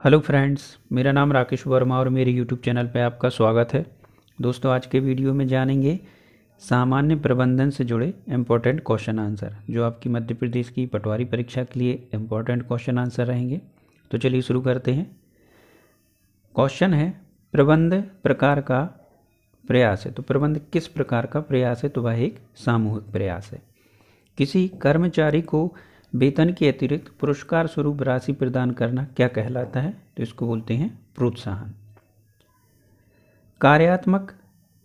Hello friends, मेरा नाम राकेश वर्मा और मेरे यूट्यूब चैनल पर आपका स्वागत है। दोस्तों, आज के वीडियो में जानेंगे सामान्य प्रबंधन से जुड़े इम्पोर्टेंट क्वेश्चन आंसर, जो आपकी मध्य प्रदेश की पटवारी परीक्षा के लिए इम्पोर्टेंट क्वेश्चन आंसर रहेंगे। तो चलिए शुरू करते हैं। क्वेश्चन है, प्रबंध प्रकार का प्रयास है। तो प्रबंध किस प्रकार का प्रयास है? तो वह एक सामूहिक प्रयास है। किसी कर्मचारी को वेतन के अतिरिक्त पुरस्कार स्वरूप राशि प्रदान करना क्या कहलाता है? तो इसको बोलते हैं प्रोत्साहन। कार्यात्मक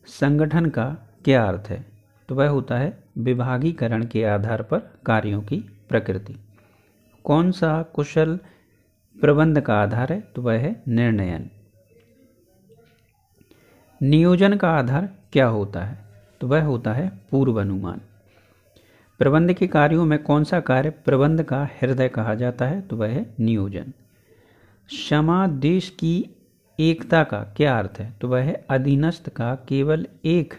संगठन का क्या अर्थ है? तो वह होता है विभागीकरण के आधार पर कार्यों की प्रकृति। कौन सा कुशल प्रबंध का आधार है? तो वह है निर्णयन। नियोजन का आधार क्या होता है? तो वह होता है पूर्वानुमान। प्रबंध के कार्यों में कौन सा कार्य प्रबंध का हृदय कहा जाता है? तो वह है नियोजन। क्षमा देश की एकता का क्या अर्थ है? तो वह है अधीनस्थ का केवल एक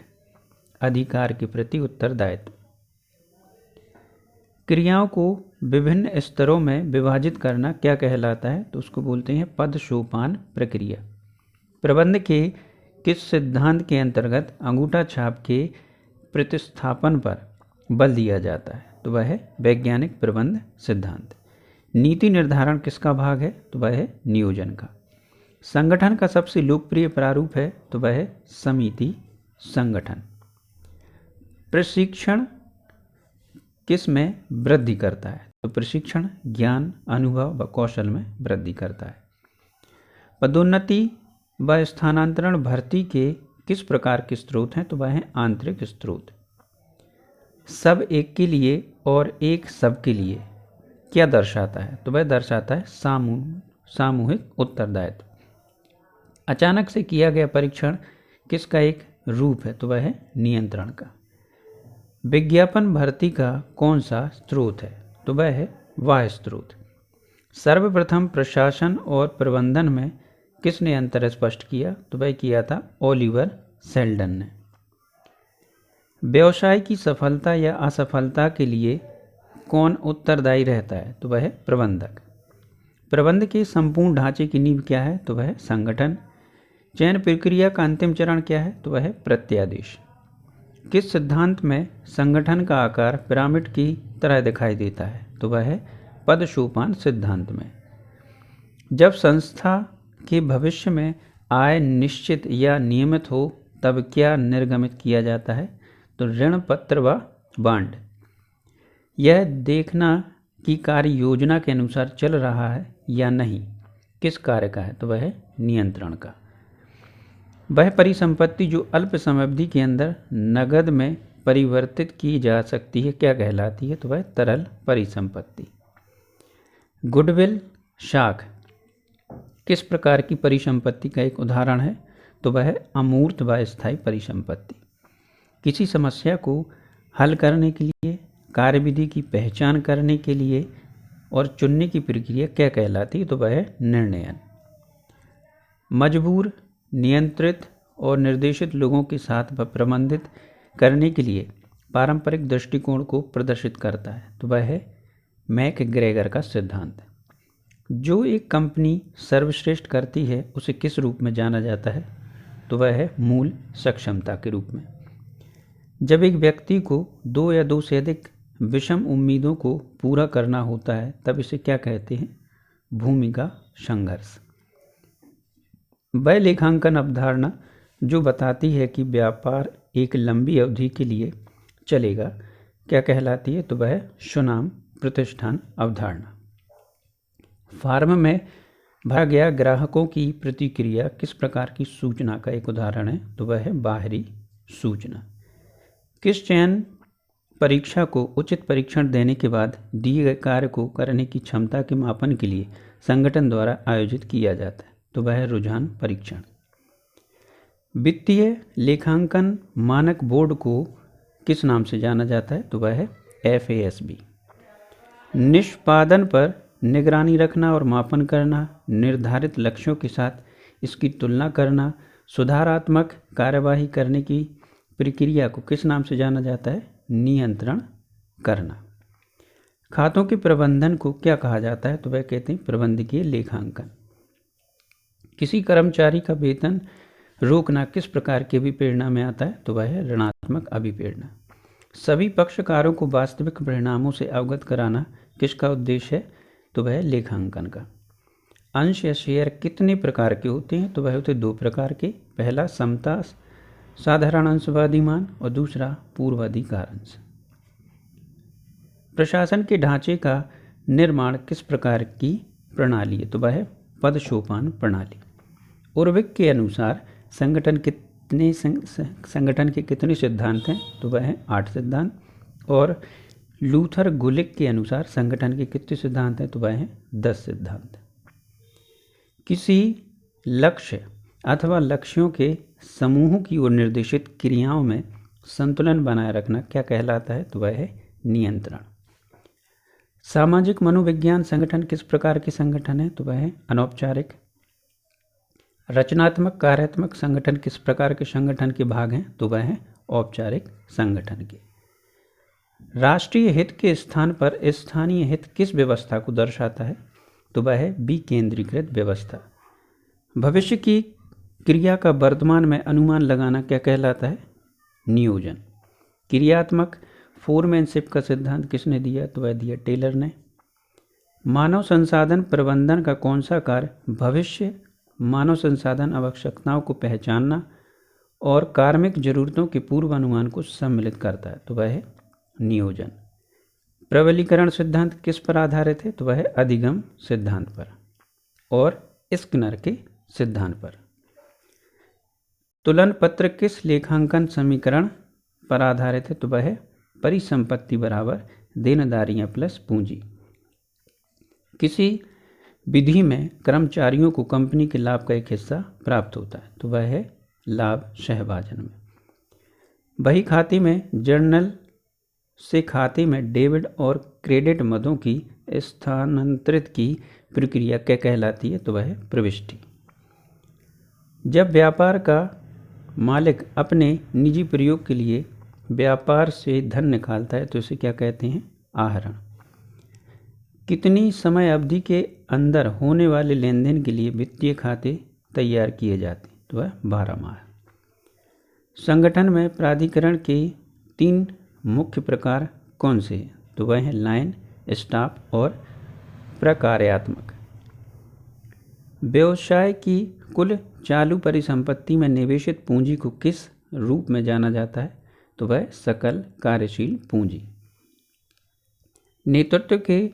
अधिकार के प्रति उत्तरदायित्व। क्रियाओं को विभिन्न स्तरों में विभाजित करना क्या कहलाता है? तो उसको बोलते हैं पद सोपान प्रक्रिया। प्रबंध के किस सिद्धांत के अंतर्गत अंगूठा छाप के प्रतिस्थापन पर बल दिया जाता है? तो वह है वैज्ञानिक प्रबंध सिद्धांत। नीति निर्धारण किसका भाग है? तो वह है नियोजन का। संगठन का सबसे लोकप्रिय प्रारूप है? तो वह है समिति संगठन। प्रशिक्षण किस में वृद्धि करता है? तो प्रशिक्षण ज्ञान, अनुभव व कौशल में वृद्धि करता है। पदोन्नति व स्थानांतरण भर्ती के किस प्रकार के स्रोत हैं? तो वह है आंतरिक स्रोत। सब एक के लिए और एक सब के लिए क्या दर्शाता है? तो वह दर्शाता है सामूहिक उत्तरदायित्व। अचानक से किया गया परीक्षण किसका एक रूप है? तो वह है नियंत्रण का। विज्ञापन भर्ती का कौन सा स्रोत है? तो वह है वाह्य स्रोत। सर्वप्रथम प्रशासन और प्रबंधन में किसने अंतर स्पष्ट किया? तो वह किया था ओलिवर सेल्डन ने। व्यवसाय की सफलता या असफलता के लिए कौन उत्तरदायी रहता है? तो वह है प्रबंधक। प्रबंध के संपूर्ण ढांचे की नींव क्या है? तो वह है संगठन। चयन प्रक्रिया का अंतिम चरण क्या है? तो वह है प्रत्यादेश। किस सिद्धांत में संगठन का आकार पिरामिड की तरह दिखाई देता है? तो वह है पद सोपान सिद्धांत में। जब संस्था के भविष्य में आय निश्चित या नियमित हो तब क्या निर्गमित किया जाता है? तो ऋण पत्र व बांड। यह देखना कि कार्य योजना के अनुसार चल रहा है या नहीं किस कार्य का है? तो वह है नियंत्रण का। वह परिसंपत्ति जो अल्प समयावधि के अंदर नगद में परिवर्तित की जा सकती है क्या कहलाती है? तो वह तरल परिसंपत्ति। गुडविल शाख किस प्रकार की परिसंपत्ति का एक उदाहरण है? तो वह है अमूर्त व स्थायी परिसंपत्ति। किसी समस्या को हल करने के लिए, कार्यविधि की पहचान करने के लिए और चुनने की प्रक्रिया क्या कहलाती है? तो वह है निर्णयन। मजबूर, नियंत्रित और निर्देशित लोगों के साथ वह प्रबंधित करने के लिए पारंपरिक दृष्टिकोण को प्रदर्शित करता है। तो वह है मैकग्रेगर का सिद्धांत। जो एक कंपनी सर्वश्रेष्ठ करती है उसे किस रूप में जाना जाता है? तो वह है मूल सक्षमता के रूप में। जब एक व्यक्ति को दो या दो से अधिक विषम उम्मीदों को पूरा करना होता है तब इसे क्या कहते हैं? भूमिका संघर्ष। वह लेखांकन अवधारणा जो बताती है कि व्यापार एक लंबी अवधि के लिए चलेगा क्या कहलाती है? तो वह सुनाम प्रतिष्ठान अवधारणा। फार्म में भरा गया ग्राहकों की प्रतिक्रिया किस प्रकार की सूचना का एक उदाहरण है? तो वह है बाहरी सूचना। किस चयन परीक्षा को उचित परीक्षण देने के बाद दिए गए कार्य को करने की क्षमता के मापन के लिए संगठन द्वारा आयोजित किया जाता है? तो वह है रुझान परीक्षण। वित्तीय लेखांकन मानक बोर्ड को किस नाम से जाना जाता है? तो वह है FASB। निष्पादन पर निगरानी रखना और मापन करना, निर्धारित लक्ष्यों के साथ इसकी तुलना करना, सुधारात्मक कार्यवाही करने की प्रक्रिया को किस नाम से जाना जाता है? नियंत्रण करना। खातों के प्रबंधन को क्या कहा जाता है? तो वह कहते हैं प्रबंधकीय लेखांकन। किसी कर्मचारी का वेतन रोकना किस प्रकार के अभिप्रेरणा में आता है? तो वह है ऋणात्मक अभिप्रेरणा। सभी पक्षकारों को वास्तविक परिणामों से अवगत कराना किसका उद्देश्य है? तो वह लेखांकन का। अंश या शेयर कितने प्रकार के होते हैं? तो वह होते 2 प्रकार के। पहला समता साधारण अंशवादी मान और दूसरा पूर्वाधिकार अंश। प्रशासन के ढांचे का निर्माण किस प्रकार की प्रणाली है? तो वह है पद सोपान प्रणाली। उर्विक के अनुसार संगठन के कितने सिद्धांत हैं? तो वह है 8 सिद्धांत। और लूथर गुलिक के अनुसार संगठन के कितने सिद्धांत हैं? तो वह है 10 सिद्धांत। किसी लक्ष्य अथवा लक्ष्यों के समूहों की ओर निर्देशित क्रियाओं में संतुलन बनाए रखना क्या कहलाता है? तो वह है नियंत्रण। सामाजिक मनोविज्ञान संगठन किस प्रकार के संगठन है? तो वह है अनौपचारिक। रचनात्मक कार्यात्मक संगठन किस प्रकार के संगठन के भाग हैं? तो वह है औपचारिक संगठन के। राष्ट्रीय हित के स्थान पर स्थानीय हित किस व्यवस्था को दर्शाता है? तो वह है विकेंद्रीकृत व्यवस्था। भविष्य की क्रिया का वर्तमान में अनुमान लगाना क्या कहलाता है? नियोजन। क्रियात्मक फोरमैनशिप का सिद्धांत किसने दिया? तो वह दिया टेलर ने। मानव संसाधन प्रबंधन का कौन सा कार्य भविष्य मानव संसाधन आवश्यकताओं को पहचानना और कार्मिक जरूरतों के पूर्वानुमान को सम्मिलित करता है? तो वह है नियोजन। प्रबलीकरण सिद्धांत किस पर आधारित है? तो वह है अधिगम सिद्धांत पर और स्किनर के सिद्धांत पर। तुलन पत्र किस लेखांकन समीकरण पर आधारित है? तो वह है परिसंपत्ति बराबर देनदारियां प्लस पूंजी। किसी विधि में कर्मचारियों को कंपनी के लाभ का एक हिस्सा प्राप्त होता है? तो वह है लाभ सहभाजन में। बही खाते में जर्नल से खाते में डेबिट और क्रेडिट मदों की स्थानांतरित की प्रक्रिया क्या कहलाती है? तो वह है प्रविष्टि। जब व्यापार का मालिक अपने निजी प्रयोग के लिए व्यापार से धन निकालता है तो इसे क्या कहते हैं? आहरण। कितनी समय अवधि के अंदर होने वाले लेन देन के लिए वित्तीय खाते तैयार किए जाते हैं? तो वह 12 माह। संगठन में प्राधिकरण के 3 मुख्य प्रकार कौन से हैं? तो वह हैं लाइन, स्टाफ और प्रकार्यात्मक। व्यवसाय की कुल चालू परिसंपत्ति में निवेशित पूंजी को किस रूप में जाना जाता है? तो वह सकल कार्यशील पूंजी। नेतृत्व के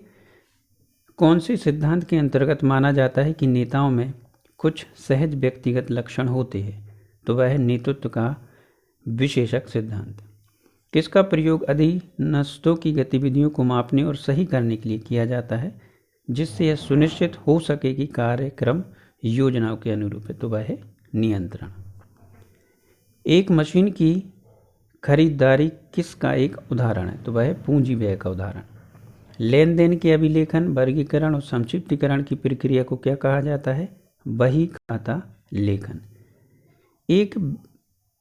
कौन से सिद्धांत के अंतर्गत माना जाता है कि नेताओं में कुछ सहज व्यक्तिगत लक्षण होते हैं? तो वह है नेतृत्व का विशेषक सिद्धांत। किसका प्रयोग अधीनस्थों की गतिविधियों को मापने और सही करने के लिए किया जाता है जिससे यह सुनिश्चित हो सके कि कार्यक्रम योजनाओं के अनुरूप है? तो वह है नियंत्रण। एक मशीन की खरीदारी किसका एक उदाहरण है? तो वह है पूंजी व्यय का उदाहरण। लेन देन के अभिलेखन, वर्गीकरण और संक्षिप्तीकरण की प्रक्रिया को क्या कहा जाता है? बही खाता लेखन। एक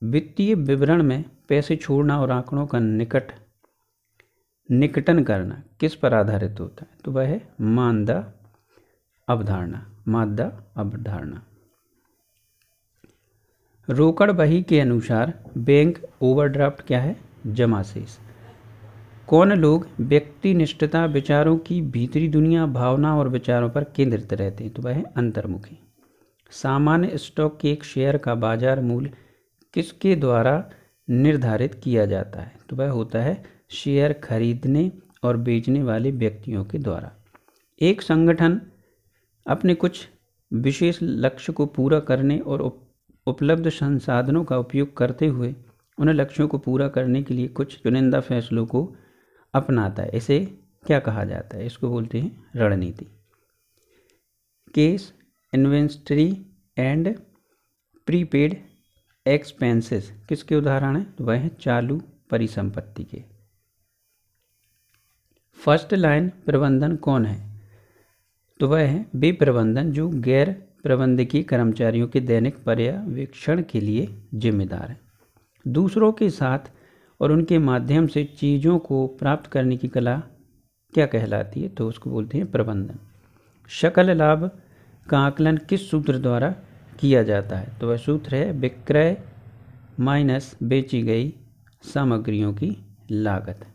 वित्तीय विवरण में पैसे छोड़ना और आंकड़ों का निकटन करना किस पर आधारित होता है? तो वह है मादा अवधारणा। रोकड़ बही के अनुसार बैंक ओवरड्राफ्ट क्या है? जमा शेष। कौन लोग व्यक्तिनिष्ठता, विचारों की भीतरी दुनिया, भावना और विचारों पर केंद्रित रहते हैं? तो वह है अंतर्मुखी। सामान्य स्टॉक के एक शेयर का बाजार मूल्य किसके द्वारा निर्धारित किया जाता है? तो वह होता है शेयर खरीदने और बेचने वाले व्यक्तियों के द्वारा। एक संगठन अपने कुछ विशेष लक्ष्य को पूरा करने और उपलब्ध संसाधनों का उपयोग करते हुए उन लक्ष्यों को पूरा करने के लिए कुछ चुनिंदा फैसलों को अपनाता है। इसे क्या कहा जाता है? इसको बोलते हैं रणनीति। Cash, inventory and prepaid expenses किसके उदाहरण हैं? तो वह है चालू परिसंपत्ति के। फर्स्ट लाइन प्रबंधन कौन है? तो वह है वे प्रबंधन जो गैर प्रबंधकीय कर्मचारियों के दैनिक पर्यवेक्षण के लिए जिम्मेदार है। दूसरों के साथ और उनके माध्यम से चीज़ों को प्राप्त करने की कला क्या कहलाती है? तो उसको बोलते हैं प्रबंधन। सकल लाभ का आकलन किस सूत्र द्वारा किया जाता है। तो वह सूत्र है विक्रय माइनस बेची गई सामग्रियों की लागत।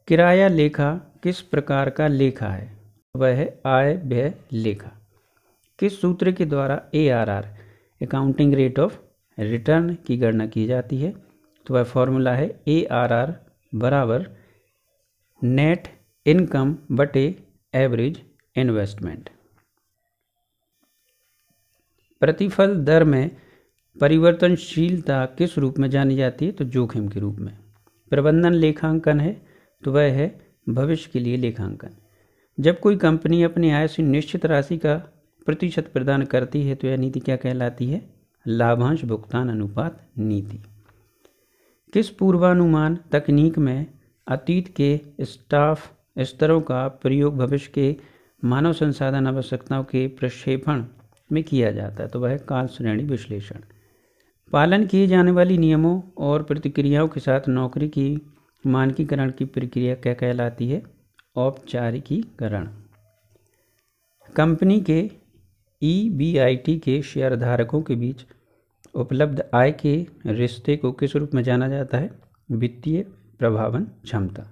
किराया लेखा किस प्रकार का लेखा है? वह है आय व्यय लेखा। किस सूत्र के द्वारा ARR accounting rate of return की गणना की जाती है? तो वह फॉर्मूला है ARR बराबर नेट इनकम बटे एवरेज इन्वेस्टमेंट। प्रतिफल दर में परिवर्तनशीलता किस रूप में जानी जाती है? तो जोखिम के रूप में। प्रबंधन लेखांकन है तो वह है भविष्य के लिए लेखांकन। जब कोई कंपनी अपनी आय से निश्चित राशि का प्रतिशत प्रदान करती है तो यह नीति क्या कहलाती है? लाभांश भुगतान अनुपात नीति। किस पूर्वानुमान तकनीक में अतीत के स्टाफ स्तरों का प्रयोग भविष्य के मानव संसाधन आवश्यकताओं के प्रक्षेपण में किया जाता है? तो वह काल श्रेणी विश्लेषण। पालन किए जाने वाली नियमों और प्रतिक्रियाओं के साथ नौकरी की मानकीकरण की प्रक्रिया क्या कहलाती है? औपचारिकीकरण। कंपनी के EBIT के शेयरधारकों के बीच उपलब्ध आय के रिश्ते को किस रूप में जाना जाता है? वित्तीय प्रभावन क्षमता।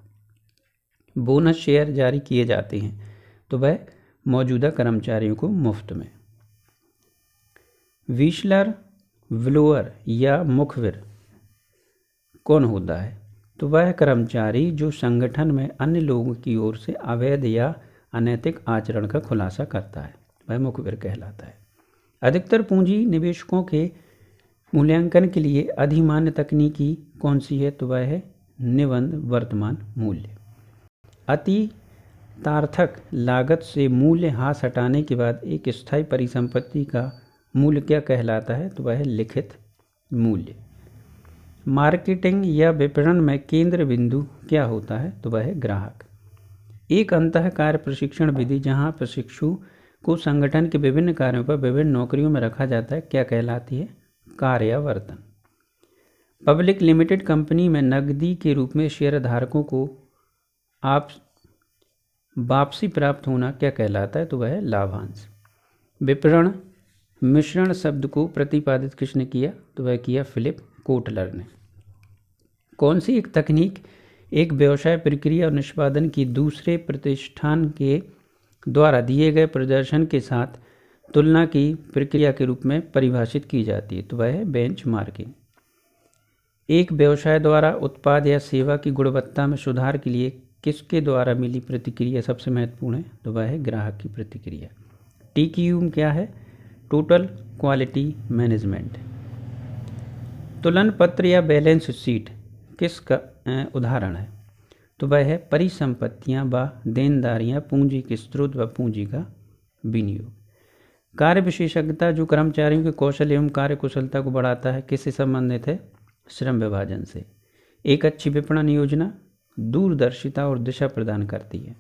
बोनस शेयर जारी किए जाते हैं तो वह मौजूदा कर्मचारियों को मुफ्त में। व्हीसलर ब्लोअर या मुखबिर कौन होता है? तो वह कर्मचारी जो संगठन में अन्य लोगों की ओर से अवैध या अनैतिक आचरण का खुलासा करता है, वह मुखबिर कहलाता है। अधिकतर पूंजी निवेशकों के मूल्यांकन के लिए अधिमान्य तकनीकी कौन सी है? तो वह है निबंध वर्तमान मूल्य। अति तार्थक लागत से मूल्य हास हटाने के बाद एक स्थायी परिसंपत्ति का मूल्य क्या कहलाता है? तो वह है लिखित मूल्य। मार्केटिंग या विपणन में केंद्र बिंदु क्या होता है? तो वह है ग्राहक। एक अंतः कार्य प्रशिक्षण विधि जहां प्रशिक्षु को संगठन के विभिन्न कार्यों पर विभिन्न नौकरियों में रखा जाता है क्या कहलाती है? कार्यावर्तन। पब्लिक लिमिटेड कंपनी में नकदी के रूप में शेयरधारकों को आप वापसी प्राप्त होना क्या कहलाता है? तो वह है लाभांश। विपणन मिश्रण शब्द को प्रतिपादित किसने किया? तो वह किया फिलिप कोटलर ने। कौन सी एक तकनीक एक व्यवसाय प्रक्रिया और निष्पादन की दूसरे प्रतिष्ठान के द्वारा दिए गए प्रदर्शन के साथ तुलना की प्रक्रिया के रूप में परिभाषित की जाती है? तो वह है बेंचमार्किंग। एक व्यवसाय द्वारा उत्पाद या सेवा की गुणवत्ता में सुधार के लिए किसके द्वारा मिली प्रतिक्रिया सबसे महत्वपूर्ण है? तो वह है ग्राहक की प्रतिक्रिया। TQM क्या है? Total quality management. तुलन पत्र या बैलेंस शीट किसका उदाहरण है? तो वह है परिसंपत्तियां व देनदारियां, पूंजी के स्रोत व पूंजी का विनियोग। कार्य विशेषज्ञता जो कर्मचारियों के कौशल एवं कार्य कुशलता को बढ़ाता है किससे संबंधित है? श्रम विभाजन से। एक अच्छी विपणन योजना दूरदर्शिता और दिशा प्रदान करती है।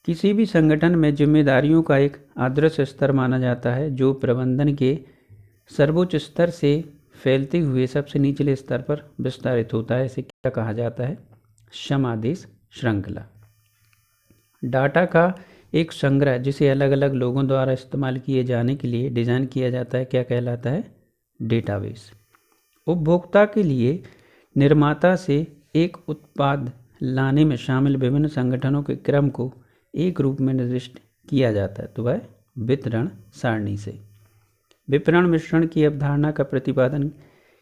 किसी भी संगठन में जिम्मेदारियों का एक आदर्श स्तर माना जाता है जो प्रबंधन के सर्वोच्च स्तर से फैलते हुए सबसे निचले स्तर पर विस्तारित होता है। इसे क्या कहा जाता है? समादेश श्रृंखला। डाटा का एक संग्रह जिसे अलग अलग लोगों द्वारा इस्तेमाल किए जाने के लिए डिज़ाइन किया जाता है क्या कहलाता है? डेटाबेस। उपभोक्ता के लिए निर्माता से एक उत्पाद लाने में शामिल विभिन्न संगठनों के क्रम को एक रूप में निर्दिष्ट किया जाता है तो वह वितरण सारणी से। विपणन मिश्रण की अवधारणा का प्रतिपादन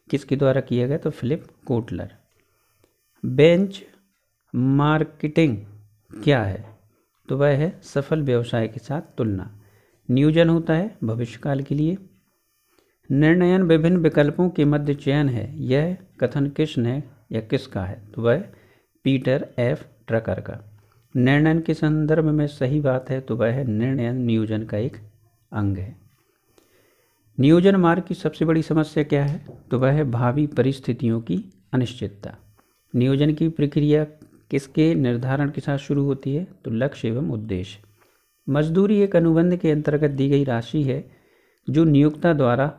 किसके द्वारा किया गया? तो फिलिप कोटलर। बेंच मार्केटिंग क्या है? तो वह है सफल व्यवसाय के साथ तुलना। नियोजन होता है भविष्यकाल के लिए। निर्णयन विभिन्न विकल्पों के मध्य चयन है। यह कथन किसने या किसका है? तो वह पीटर एफ ट्रकर का। निर्णयन के संदर्भ में सही बात है तो वह है निर्णयन नियोजन का एक अंग है। नियोजन मार्ग की सबसे बड़ी समस्या क्या है? तो वह है भावी परिस्थितियों की अनिश्चितता। नियोजन की प्रक्रिया किसके निर्धारण के साथ शुरू होती है? तो लक्ष्य एवं उद्देश्य। मजदूरी एक अनुबंध के अंतर्गत दी गई राशि है जो नियोक्ता द्वारा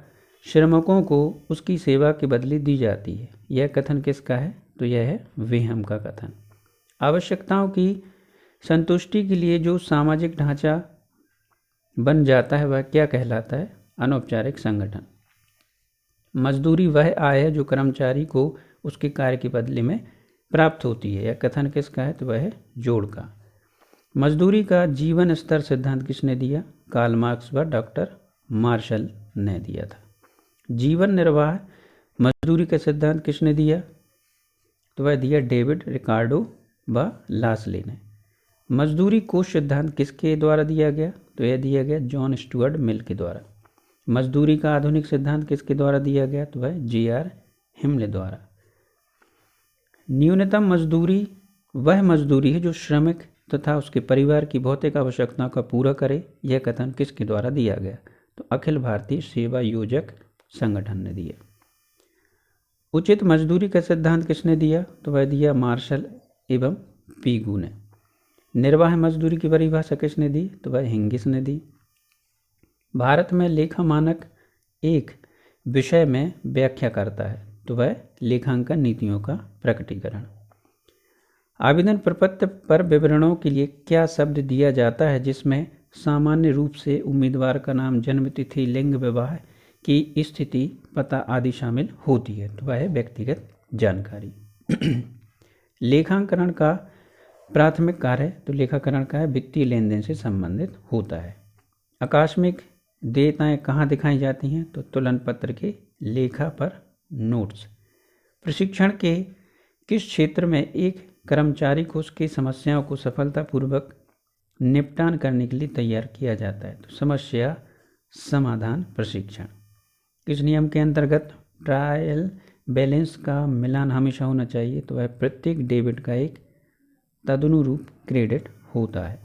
श्रमिकों को उसकी सेवा के बदले दी जाती है। यह कथन किसका है? तो यह है वेहम का कथन। आवश्यकताओं की संतुष्टि के लिए जो सामाजिक ढांचा बन जाता है वह क्या कहलाता है? अनौपचारिक संगठन। मजदूरी वह आय है जो कर्मचारी को उसके कार्य के बदले में प्राप्त होती है। यह कथन किसका है? तो वह है जोड़ का। मजदूरी का जीवन स्तर सिद्धांत किसने दिया? कार्ल मार्क्स व डॉक्टर मार्शल ने दिया था। जीवन निर्वाह मजदूरी का सिद्धांत किसने दिया? तो वह दिया डेविड रिकार्डो व लासले ने। मजदूरी कोष सिद्धांत किसके द्वारा दिया गया? तो यह दिया गया जॉन स्टुअर्ट मिल के द्वारा। मजदूरी का आधुनिक सिद्धांत किसके द्वारा दिया गया? तो वह J.R. हिमले द्वारा। न्यूनतम मजदूरी वह मजदूरी है जो श्रमिक तथा उसके परिवार की भौतिक आवश्यकताओं का पूरा करे। यह कथन किसके द्वारा दिया गया? तो अखिल भारतीय सेवा योजक संगठन ने दिया। उचित मजदूरी का सिद्धांत किसने दिया? तो वह दिया मार्शल एवं पीगू ने। निर्वाह मजदूरी की परिभाषा किसने दी? तो वह हिंगिस ने दी। भारत में लेखा मानक एक विषय में व्याख्या करता है, तो वह लेखांकन नीतियों का प्रकटीकरण। आवेदन प्रपत्र पर विवरणों के लिए क्या शब्द दिया जाता है जिसमें सामान्य रूप से उम्मीदवार का नाम, जन्म तिथि, लिंग, विवाह की स्थिति, पता आदि शामिल होती है? तो वह है व्यक्तिगत जानकारी। लेखांकन का प्राथमिक कार्य, तो लेखाकरण का है वित्तीय लेन देन से संबंधित होता है। आकस्मिक देयताएं कहाँ दिखाई जाती हैं? तो तुलन पत्र के लेखा पर नोट्स। प्रशिक्षण के किस क्षेत्र में एक कर्मचारी को उसकी समस्याओं को सफलतापूर्वक निपटान करने के लिए तैयार किया जाता है? तो समस्या समाधान प्रशिक्षण। किस नियम के अंतर्गत ट्रायल बैलेंस का मिलान हमेशा होना चाहिए? तो वह प्रत्येक डेबिट का एक तदनुरूप क्रेडिट होता है।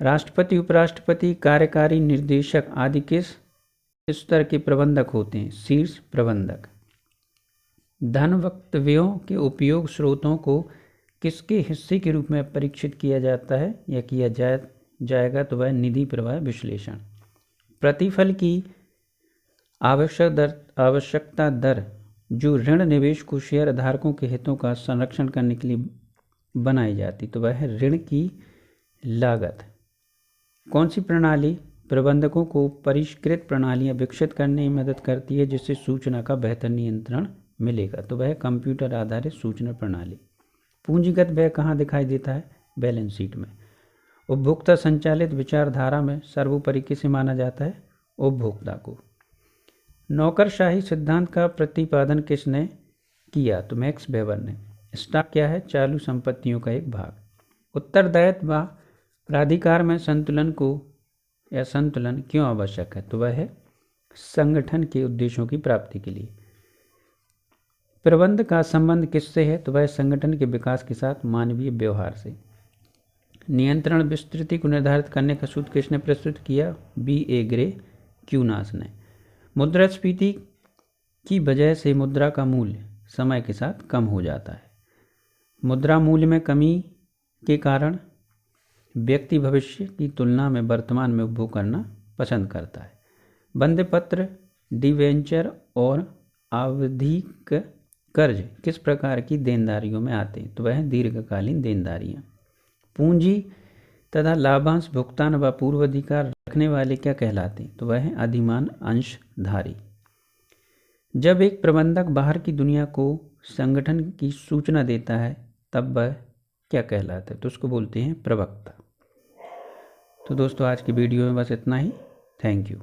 राष्ट्रपति, उपराष्ट्रपति, कार्यकारी निर्देशक आदि किस स्तर के प्रबंधक होते हैं? शीर्ष प्रबंधक। धन वक्तव्यों के उपयोग स्रोतों को किसके हिस्से के रूप में परीक्षित किया जाता है या किया जाएगा? तो वह निधि प्रवाह विश्लेषण। प्रतिफल की आवश्यकता दर जो ऋण निवेश को शेयर धारकों के हितों का संरक्षण करने के लिए बनाई जाती, तो वह है ऋण की लागत। कौन सी प्रणाली प्रबंधकों को परिष्कृत प्रणालियां विकसित करने में मदद करती है जिससे सूचना का बेहतर नियंत्रण मिलेगा? तो वह कंप्यूटर आधारित सूचना प्रणाली। पूंजीगत व्यय कहाँ दिखाई देता है? बैलेंस शीट में। उपभोक्ता संचालित विचारधारा में सर्वोपरि किसे माना जाता है? उपभोक्ता को। नौकरशाही सिद्धांत का प्रतिपादन किसने किया? तो मैक्स वेबर ने। स्टॉक क्या है? चालू संपत्तियों का एक भाग। उत्तरदायित्व व प्राधिकार में संतुलन क्यों आवश्यक है? तो वह है संगठन के उद्देश्यों की प्राप्ति के लिए। प्रबंध का संबंध किससे है? तो वह संगठन के विकास के साथ मानवीय व्यवहार से। नियंत्रण विस्तृति को निर्धारित करने का सूत्र किसने प्रस्तुत किया? B.A. ग्रे क्यूनास ने। मुद्रास्फीति की वजह से मुद्रा का मूल्य समय के साथ कम हो जाता है। मुद्रा मूल्य में कमी के कारण व्यक्ति भविष्य की तुलना में वर्तमान में उपभोग करना पसंद करता है। बंद पत्र, डिवेंचर और आवधिक कर्ज किस प्रकार की देनदारियों में आते हैं? तो वह दीर्घकालीन देनदारियां। पूंजी तथा लाभांश भुगतान व पूर्वाधिकार रखने वाले क्या कहलाते हैं? तो वह है अधिमान अंशधारी। जब एक प्रबंधक बाहर की दुनिया को संगठन की सूचना देता है तब वह क्या कहलाता है? तो उसको बोलते हैं प्रवक्ता। तो दोस्तों आज की वीडियो में बस इतना ही। Thank you.